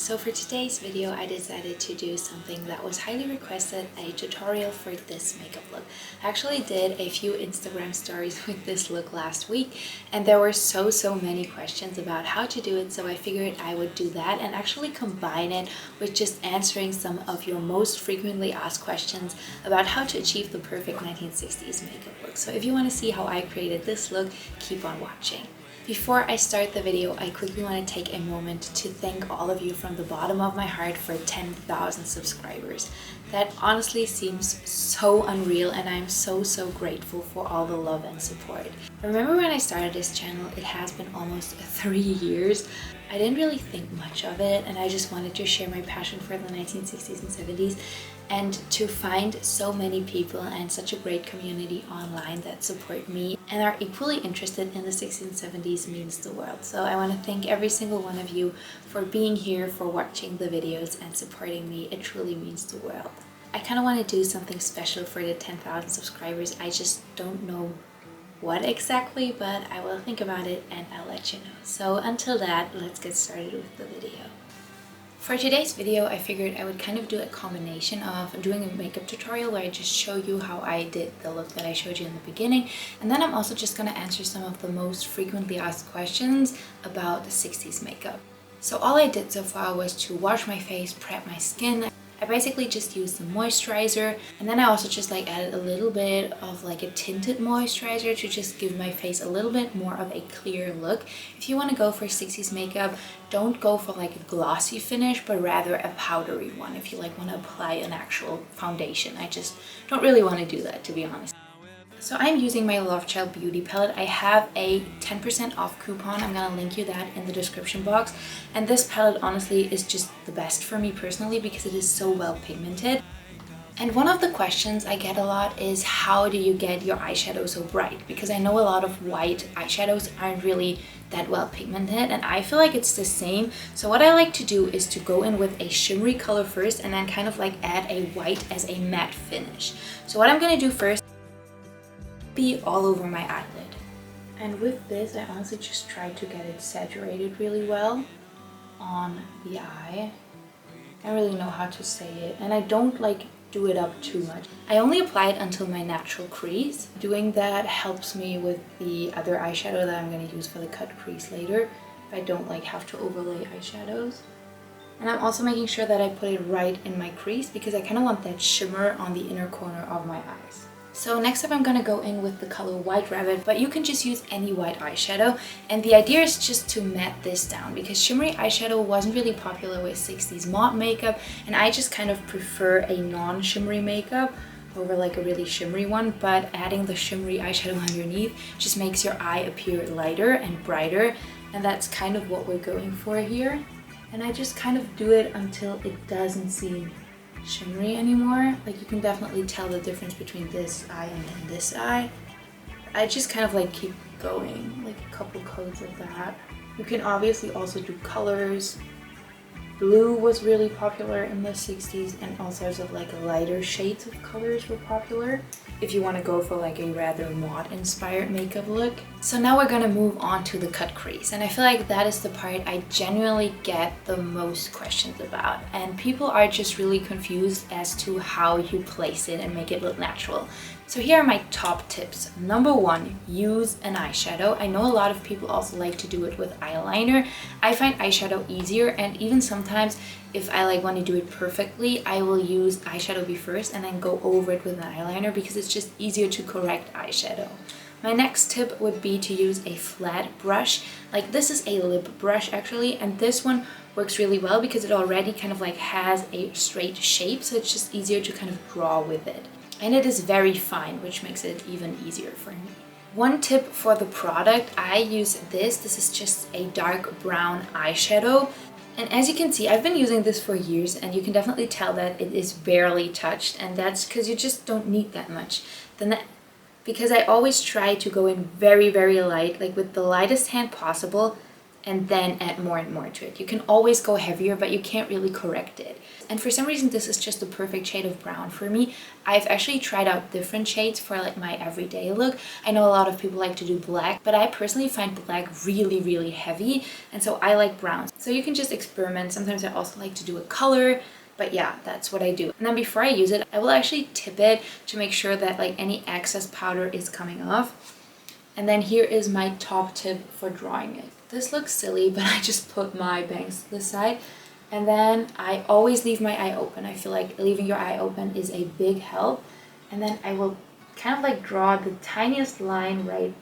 So for today's video, I decided to do something that was highly requested, a tutorial for this makeup look. I actually did a few Instagram stories with this look last week, and there were so many questions about how to do it, so I figured I would do that and actually combine it with just answering some of your most frequently asked questions about how to achieve the perfect 1960s makeup look. So if you want to see how I created this look, keep on watching. Before I start the video, I quickly want to take a moment to thank all of you from the bottom of my heart for 10,000 subscribers. That honestly seems so unreal, and I'm so grateful for all the love and support. I remember when I started this channel, it has been almost 3 years. I didn't really think much of it, and I just wanted to share my passion for the 1960s and 70s, and to find so many people and such a great community online that support me and are equally interested in the 60s and 70s means the world. So I want to thank every single one of you for being here, for watching the videos and supporting me. It truly means the world. I kind of want to do something special for the 10,000 subscribers. I just don't know what exactly, but I will think about it and I'll let you know. So until that, let's get started with the video. For today's video, I figured I would kind of do a combination of doing a makeup tutorial where I just show you how I did the look that I showed you in the beginning, and then I'm also just going to answer some of the most frequently asked questions about the 60s makeup. So all I did so far was to wash my face, prep my skin. I basically just used the moisturizer, and then I also just added a little bit of a tinted moisturizer to just give my face a little bit more of a clear look. If you want to go for 60s makeup, don't go for a glossy finish, but rather a powdery one if you want to apply an actual foundation. I just don't really want to do that, to be honest. So I'm using my Love Child Beauty palette. I have a 10% off coupon. I'm gonna link you that in the description box. And this palette honestly is just the best for me personally because it is so well pigmented. And one of the questions I get a lot is, how do you get your eyeshadow so bright? Because I know a lot of white eyeshadows aren't really that well pigmented, and I feel like it's the same. So what I like to do is to go in with a shimmery color first and then kind of add a white as a matte finish. So what I'm gonna do first, be all over my eyelid. And with this, I honestly just try to get it saturated really well on the eye. I don't really know how to say it, and I don't do it up too much. I only apply it until my natural crease. Doing that helps me with the other eyeshadow that I'm going to use for the cut crease later, if I don't have to overlay eyeshadows. And I'm also making sure that I put it right in my crease because I kind of want that shimmer on the inner corner of my eyes. So next up I'm going to go in with the color White Rabbit, but you can just use any white eyeshadow, and the idea is just to matte this down because shimmery eyeshadow wasn't really popular with 60s matte makeup, and I just kind of prefer a non-shimmery makeup over a really shimmery one, but adding the shimmery eyeshadow underneath just makes your eye appear lighter and brighter, and that's kind of what we're going for here. And I just kind of do it until it doesn't seem shimmery anymore. You can definitely tell the difference between this eye and then this eye. I just kind of keep going, a couple coats of that. You can obviously also do colors. Blue was really popular in the 60s, and all sorts of lighter shades of colors were popular if you want to go for a rather matte inspired makeup look. So now we're gonna move on to the cut crease, and I feel like that is the part I genuinely get the most questions about, and people are just really confused as to how you place it and make it look natural. So here are my top tips. Number one, use an eyeshadow. I know a lot of people also like to do it with eyeliner. I find eyeshadow easier, and even sometimes if I want to do it perfectly, I will use eyeshadow first and then go over it with an eyeliner because it's just easier to correct eyeshadow. My next tip would be to use a flat brush. This is a lip brush actually, and this one works really well because it already kind of has a straight shape, so it's just easier to kind of draw with it. And it is very fine, which makes it even easier for me. One tip for the product, I use this. This is just a dark brown eyeshadow. And as you can see, I've been using this for years, and you can definitely tell that it is barely touched, and that's because you just don't need that much. Because I always try to go in very light, with the lightest hand possible, and then add more and more to it. You can always go heavier, but you can't really correct it. And for some reason, this is just the perfect shade of brown for me. I've actually tried out different shades for like my everyday look. I know a lot of people like to do black, but I personally find black really, really heavy. And so I like browns. So you can just experiment. Sometimes I also like to do a color. But yeah, that's what I do. And then before I use it, I will actually tip it to make sure that like any excess powder is coming off. And then here is my top tip for drawing it. This looks silly, but I just put my bangs to the side. And then I always leave my eye open. I feel like leaving your eye open is a big help. And then I will kind of like draw the tiniest line right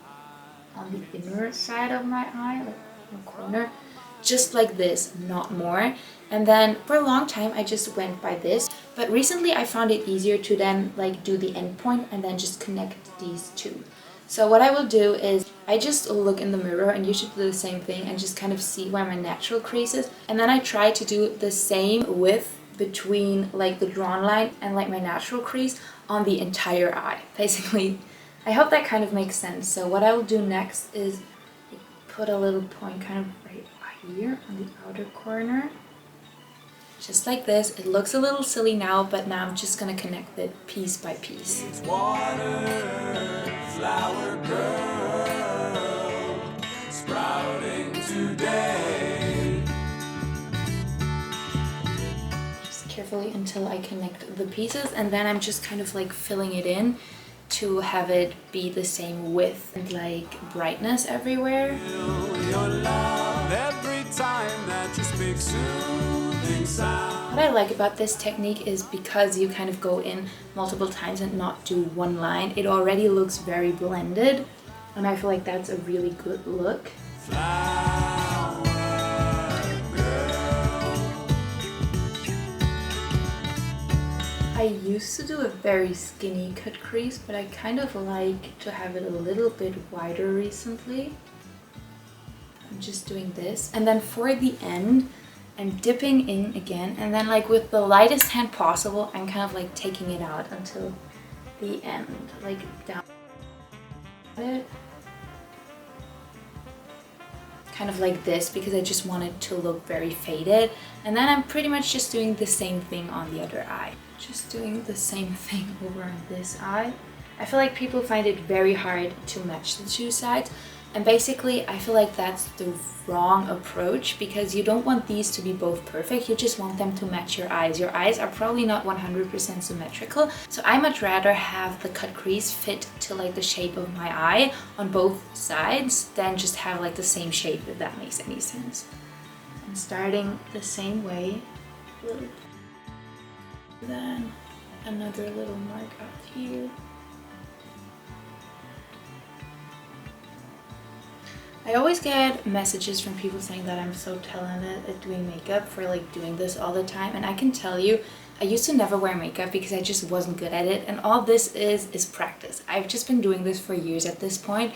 on the inner side of my eye, like in the corner. Just like this, not more. And then for a long time I just went by this, but recently I found it easier to then like do the end point and then just connect these two. So what I will do is I just look in the mirror, and you should do the same thing and just kind of see where my natural crease is, and then I try to do the same width between like the drawn line and like my natural crease on the entire eye. Basically, I hope that kind of makes sense. So what I will do next is put a little point kind of right here on the outer corner. Just like this. It looks a little silly now, but now I'm just gonna connect it piece by piece. It's water, flower girl, sprouting today. Just carefully until I connect the pieces, and then I'm just kind of like filling it in to have it be the same width and like brightness everywhere. Your love every time that you speak soothing sound. What I like about this technique is because you kind of go in multiple times and not do one line, it already looks very blended, and I feel like that's a really good look. Flower girl. I used to do a very skinny cut crease, but I kind of like to have it a little bit wider recently. I'm just doing this, and then for the end I'm dipping in again, and then like with the lightest hand possible I'm kind of like taking it out until the end, like down it, kind of like this, because I just want it to look very faded. And then I'm pretty much just doing the same thing on the other eye, just doing the same thing over on this eye. I feel like people find it very hard to match the two sides, and basically I feel like that's the wrong approach, because you don't want these to be both perfect, you just want them to match your eyes. Your eyes are probably not 100% symmetrical, so I much rather have the cut crease fit to like the shape of my eye on both sides than just have like the same shape, if that makes any sense. I'm starting the same way, then another little mark up here. I always get messages from people saying that I'm so talented at doing makeup for like doing this all the time, and I can tell you I used to never wear makeup because I just wasn't good at it, and all this is practice. I've just been doing this for years at this point.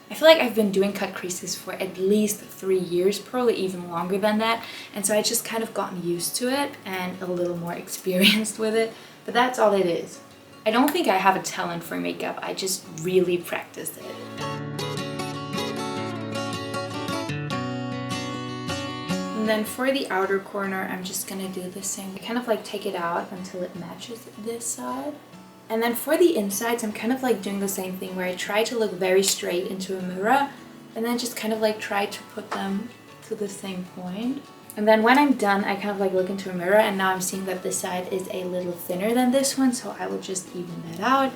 I feel like I've been doing cut creases for at least 3 years, probably even longer than that, and so I just kind of gotten used to it and a little more experienced with it, but that's all it is. I don't think I have a talent for makeup, I just really practiced it. And then for the outer corner, I'm just gonna do the same. I kind of like take it out until it matches this side. And then for the insides, I'm kind of like doing the same thing where I try to look very straight into a mirror and then just kind of like try to put them to the same point. And then when I'm done, I kind of like look into a mirror, and now I'm seeing that this side is a little thinner than this one, so I will just even that out.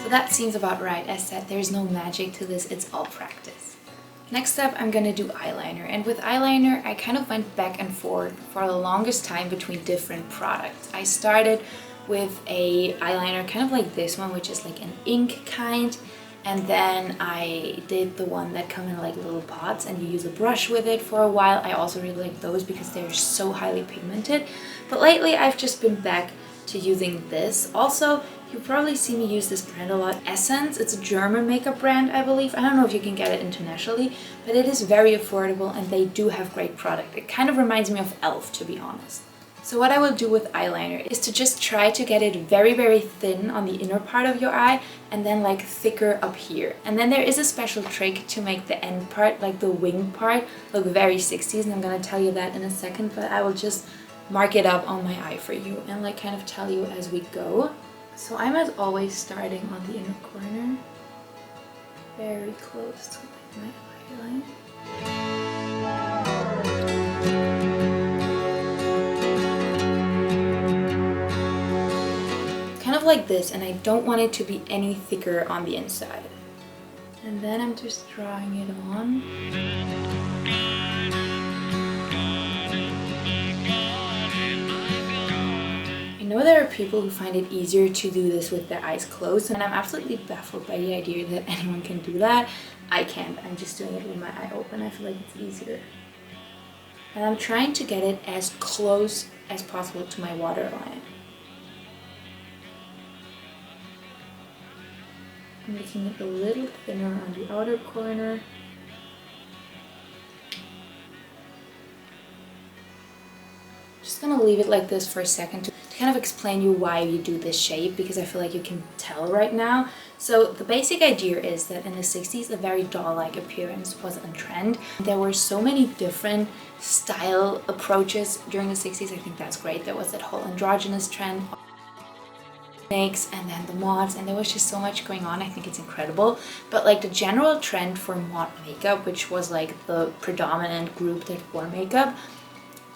So that seems about right. As said, there's no magic to this, it's all practice. Next up, I'm gonna do eyeliner, and with eyeliner I kind of went back and forth for the longest time between different products. I started with a eyeliner kind of like this one, which is like an ink kind, and then I did the one that come in like little pots and you use a brush with it for a while. I also really like those because they're so highly pigmented, but lately I've just been back to using this. Also, you probably see me use this brand a lot, Essence. It's a German makeup brand, I believe. I don't know if you can get it internationally, but it is very affordable and they do have great product. It kind of reminds me of e.l.f., to be honest. So what I will do with eyeliner is to just try to get it very, very thin on the inner part of your eye and then like thicker up here. And then there is a special trick to make the end part, like the wing part, look very 60s, and I'm gonna tell you that in a second, but I will just mark it up on my eye for you and like kind of tell you as we go. So I'm as always starting on the inner corner, very close to my eyeline. Kind of like this, and I don't want it to be any thicker on the inside. And then I'm just drawing it on. I know there are people who find it easier to do this with their eyes closed, and I'm absolutely baffled by the idea that anyone can do that. I can't. I'm just doing it with my eye open. I feel like it's easier. And I'm trying to get it as close as possible to my waterline. I'm making it a little thinner on the outer corner. Just gonna leave it like this for a second to kind of explain you why you do this shape, because I feel like you can tell right now. So the basic idea is that in the 60s a very doll-like appearance was in trend. There were so many different style approaches during the 60s. I think that's great. There was that whole androgynous trend, makes, and then the mods, and there was just so much going on. I think it's incredible. But like the general trend for mod makeup, which was like the predominant group that wore makeup,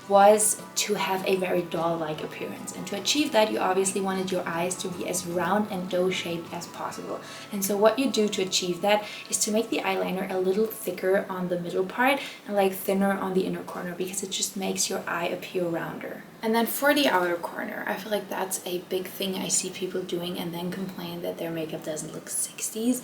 was to have a very doll-like appearance. And to achieve that, you obviously wanted your eyes to be as round and doe-shaped as possible. And so what you do to achieve that is to make the eyeliner a little thicker on the middle part and like thinner on the inner corner, because it just makes your eye appear rounder. And then for the outer corner, I feel like that's a big thing I see people doing and then complain that their makeup doesn't look 60s.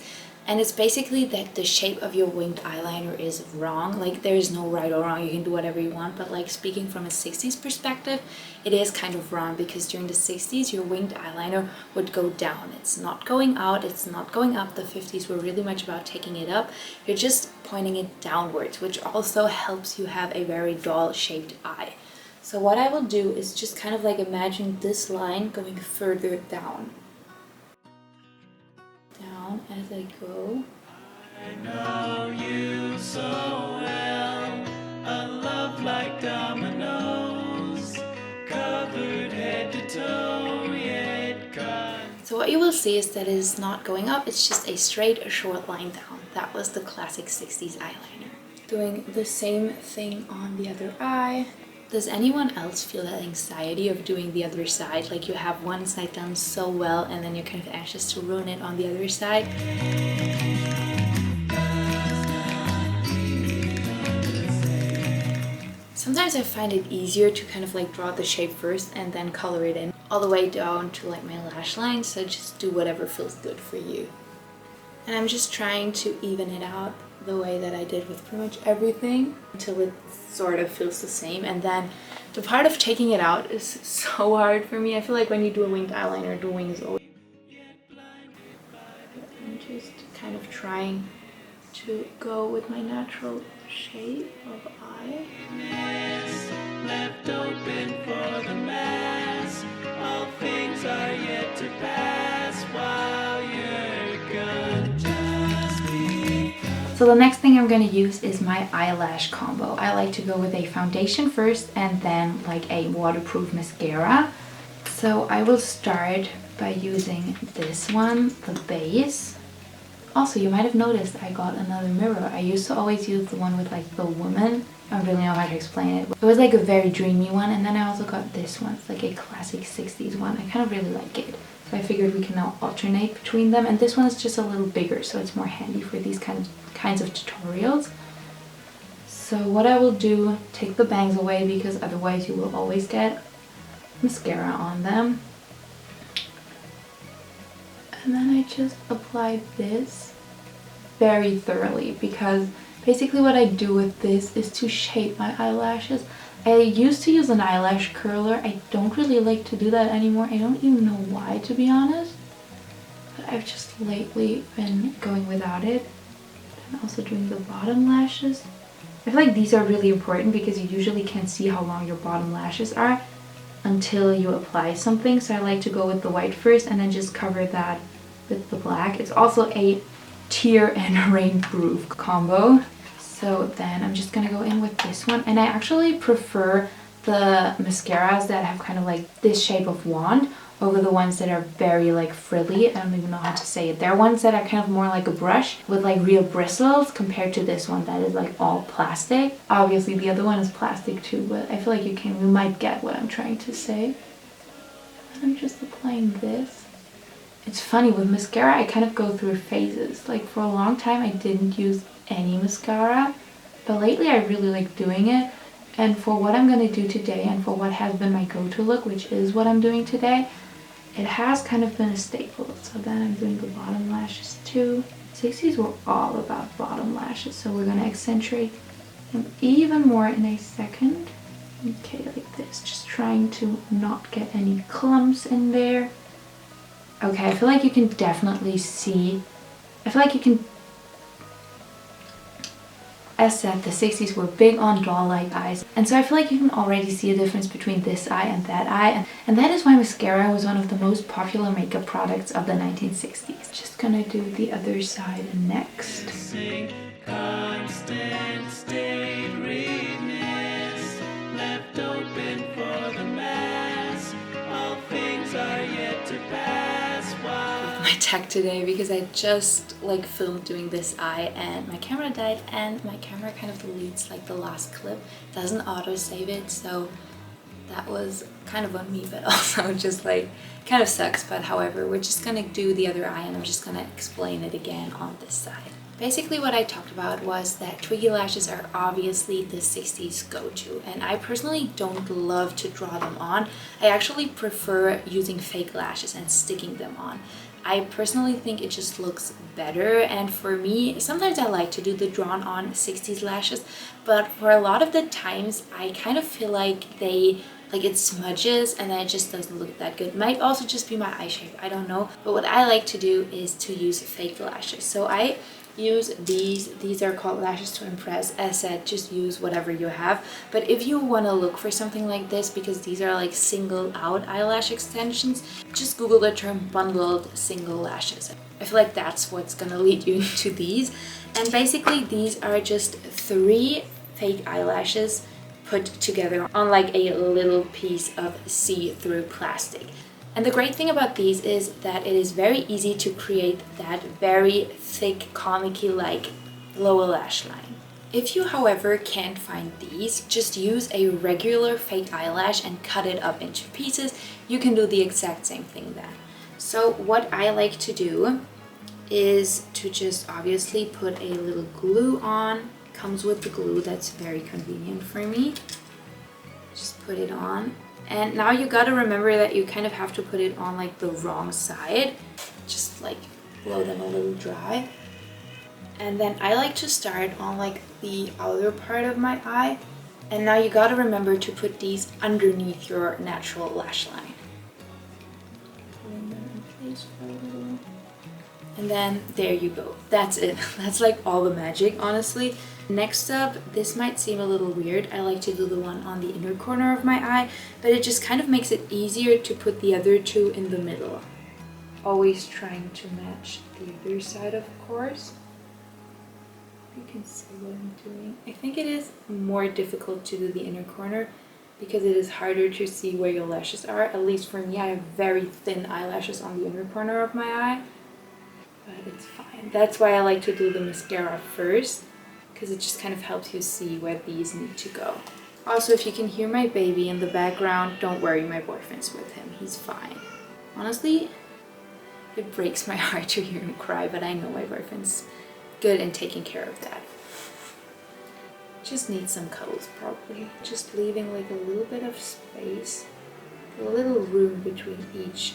And it's basically that the shape of your winged eyeliner is wrong. Like there is no right or wrong, you can do whatever you want, but like speaking from a 60s perspective, it is kind of wrong, because during the 60s your winged eyeliner would go down. It's not going out, it's not going up. The 50s were really much about taking it up. You're just pointing it downwards, which also helps you have a very doll shaped eye. So what I will do is just kind of like imagine this line going further down as I go. I know you so well, a love like dominoes, covered head to toe, yet cut. So what you will see is that it is not going up, it's just a straight, short line down. That was the classic 60s eyeliner. Doing the same thing on the other eye. Does anyone else feel that anxiety of doing the other side? Like you have one side done so well and then you're kind of anxious to ruin it on the other side? Sometimes I find it easier to kind of like draw the shape first and then color it in all the way down to like my lash line, so just do whatever feels good for you. And I'm just trying to even it out the way that I did with pretty much everything until it sort of feels the same. And then the part of taking it out is so hard for me. I feel like when you do a winged eyeliner, the wing is always... I'm just kind of trying to go with my natural shape of eye. Left open for the mass, all things are yet to pass while you're gone. So the next thing I'm going to use is my eyelash combo. I like to go with a foundation first and then like a waterproof mascara. So I will start by using this one, the base. Also, you might have noticed I got another mirror. I used to always use the one with like the woman. I don't really know how to explain it. It was like a very dreamy one, and then I also got this one. It's like a classic 60s one. I kind of really like it. So I figured we can now alternate between them. And this one is just a little bigger, so it's more handy for these kinds of tutorials. So what I will do, take the bangs away because otherwise you will always get mascara on them. And then I just apply this very thoroughly, because basically what I do with this is to shape my eyelashes. I used to use an eyelash curler. I don't really like to do that anymore. I don't even know why, to be honest. But I've just lately been going without it. And also doing the bottom lashes. I feel like these are really important because you usually can't see how long your bottom lashes are. until you apply something. So I like to go with the white first and then just cover that with the black. It's also a tear and rain-proof combo. So then I'm just gonna go in with this one, and I actually prefer the mascaras that have kind of like this shape of wand over the ones that are very like frilly. I don't even know how to say it. They're ones that are kind of more like a brush with like real bristles compared to this one that is like all plastic. Obviously the other one is plastic too, but I feel like you might get what I'm trying to say. I'm just applying this. It's funny, with mascara I kind of go through phases. Like for a long time I didn't use any mascara, but lately I really like doing it. And for what I'm going to do today and for what has been my go-to look, which is what I'm doing today, it has kind of been a staple. So then I'm doing the bottom lashes too. 60s were all about bottom lashes, so we're going to accentuate them even more in a second. Okay, like this, just trying to not get any clumps in there. Okay, I feel like you can definitely see, as said, the 60s were big on doll-like eyes, and so I feel like you can already see a difference between this eye and that eye, and that is why mascara was one of the most popular makeup products of the 1960s. Just gonna do the other side next. Constant state readiness, left open for the mass, all things are yet to pass. My tech today, because I just like filmed doing this eye and my camera died, and my camera kind of deletes like the last clip, doesn't auto save it, so that was kind of on me, but also just like kind of sucks. But however, we're just gonna do the other eye and I'm just gonna explain it again on this side. Basically what I talked about was that Twiggy lashes are obviously the 60s go-to, and I personally don't love to draw them on. I actually prefer using fake lashes and sticking them on. I personally think it just looks better, and for me, sometimes I like to do the drawn on 60s lashes, but for a lot of the times I kind of feel like it smudges and then it just doesn't look that good. It might also just be my eye shape, I don't know, but what I like to do is to use fake lashes. So I use these are called Lashes to Impress. As said, just use whatever you have, but if you want to look for something like this, because these are like single out eyelash extensions, just Google the term bundled single lashes. I feel like that's what's gonna lead you into these. And basically these are just 3 fake eyelashes put together on like a little piece of see-through plastic. And the great thing about these is that it is very easy to create that very thick, comic-y-like lower lash line. If you, however, can't find these, just use a regular fake eyelash and cut it up into pieces. You can do the exact same thing then. So what I like to do is to just obviously put a little glue on. Comes with the glue, that's very convenient for me. Just put it on. And now you gotta remember that you kind of have to put it on like the wrong side. Just like blow them a little dry. And then I like to start on like the outer part of my eye. And now you gotta remember to put these underneath your natural lash line. Putting them in place for a little. And then there you go. That's it. That's like all the magic, honestly. Next up, this might seem a little weird. I like to do the one on the inner corner of my eye, but it just kind of makes it easier to put the other 2 in the middle. Always trying to match the other side, of course. You can see what I'm doing. I think it is more difficult to do the inner corner because it is harder to see where your lashes are. At least for me, I have very thin eyelashes on the inner corner of my eye, but it's fine. That's why I like to do the mascara first, because it just kind of helps you see where these need to go. Also, if you can hear my baby in the background, don't worry, my boyfriend's with him. He's fine. Honestly, it breaks my heart to hear him cry, but I know my boyfriend's good in taking care of that. Just need some cuddles probably. Just leaving like a little bit of space, a little room between each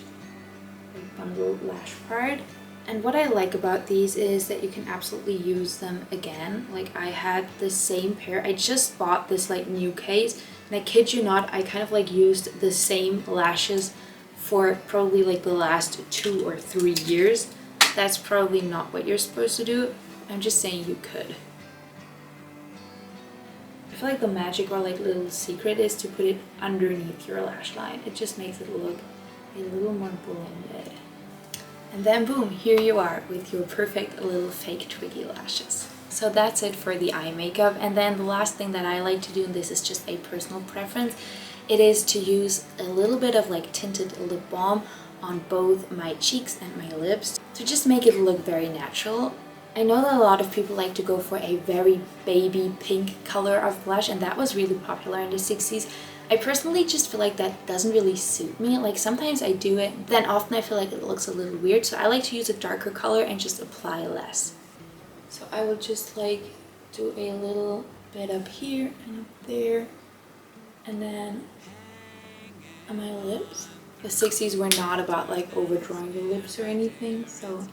like bundled lash part. And what I like about these is that you can absolutely use them again. Like I had the same pair. I just bought this like new case, and I kid you not, I kind of like used the same lashes for probably like the last 2 or 3 years. That's probably not what you're supposed to do. I'm just saying you could. I I feel like the magic or like little secret is to put it underneath your lash line. It just makes it look a little more blended. And then boom, here you are with your perfect little fake Twiggy lashes. So that's it for the eye makeup. And then the last thing that I like to do, and this is just a personal preference, it is to use a little bit of like tinted lip balm on both my cheeks and my lips to just make it look very natural. I know that a lot of people like to go for a very baby pink color of blush, and that was really popular in the 60s. I personally just feel like that doesn't really suit me. Like sometimes I do it, then often I feel like it looks a little weird, so I like to use a darker color and just apply less. So I will just like do a little bit up here and up there, and then on my lips. The 60s were not about like overdrawing your lips or anything, so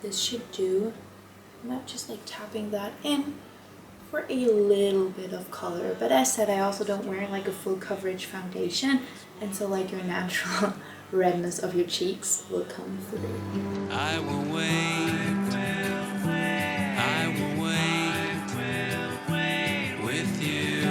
this should do. I'm not just like tapping that in for a little bit of color, but as said, I also don't wear like a full coverage foundation, and so like your natural redness of your cheeks will come through. I will wait, I will wait with you.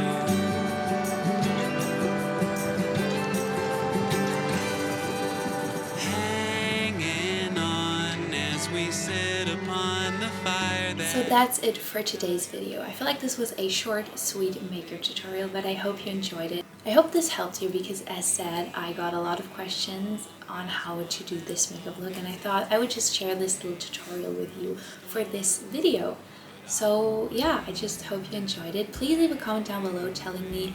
Hanging on as we sit upon the fire. So that's it for today's video. I feel like this was a short, sweet makeup tutorial, but I hope you enjoyed it. I hope this helped you because, as said, I got a lot of questions on how to do this makeup look, and I thought I would just share this little tutorial with you for this video. So yeah, I just hope you enjoyed it. Please leave a comment down below telling me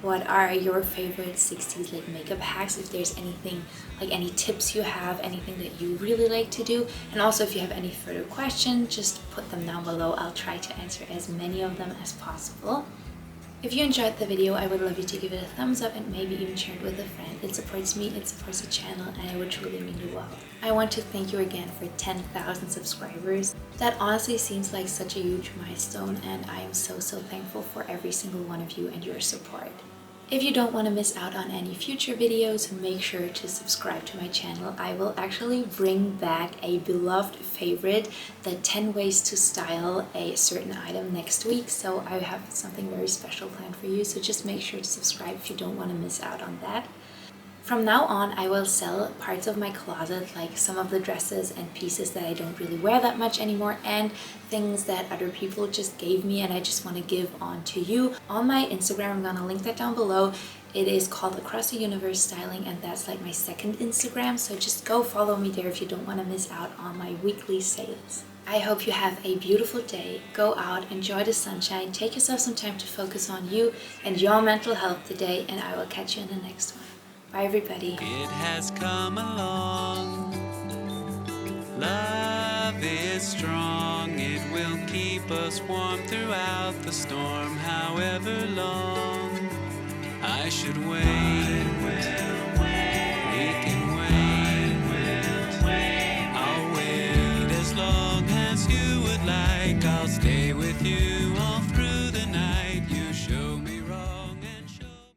what are your favorite 60s like makeup hacks, if there's anything, like any tips you have, anything that you really like to do. And also if you have any further questions, just put them down below. I'll try to answer as many of them as possible. If you enjoyed the video, I would love you to give it a thumbs up and maybe even share it with a friend. It supports me, it supports the channel, and it would truly mean the world. I want to thank you again for 10,000 subscribers. That honestly seems like such a huge milestone, and I am so thankful for every single one of you and your support. If you don't want to miss out on any future videos, make sure to subscribe to my channel. I will actually bring back a beloved favorite, the 10 ways to style a certain item, next week. So I have something very special planned for you. So just make sure to subscribe if you don't want to miss out on that. From now on, I will sell parts of my closet, like some of the dresses and pieces that I don't really wear that much anymore, and things that other people just gave me and I just want to give on to you. On my Instagram, I'm gonna link that down below. It is called Across the Universe Styling, and that's like my second Instagram, so just go follow me there if you don't want to miss out on my weekly sales. I hope you have a beautiful day. Go out, enjoy the sunshine, take yourself some time to focus on you and your mental health today, and I will catch you in the next one. Bye everybody. It has come along. Love is strong. It will keep us warm throughout the storm, however long. I should wait. We can wait. I'll wait as long as you would like. I'll stay with you.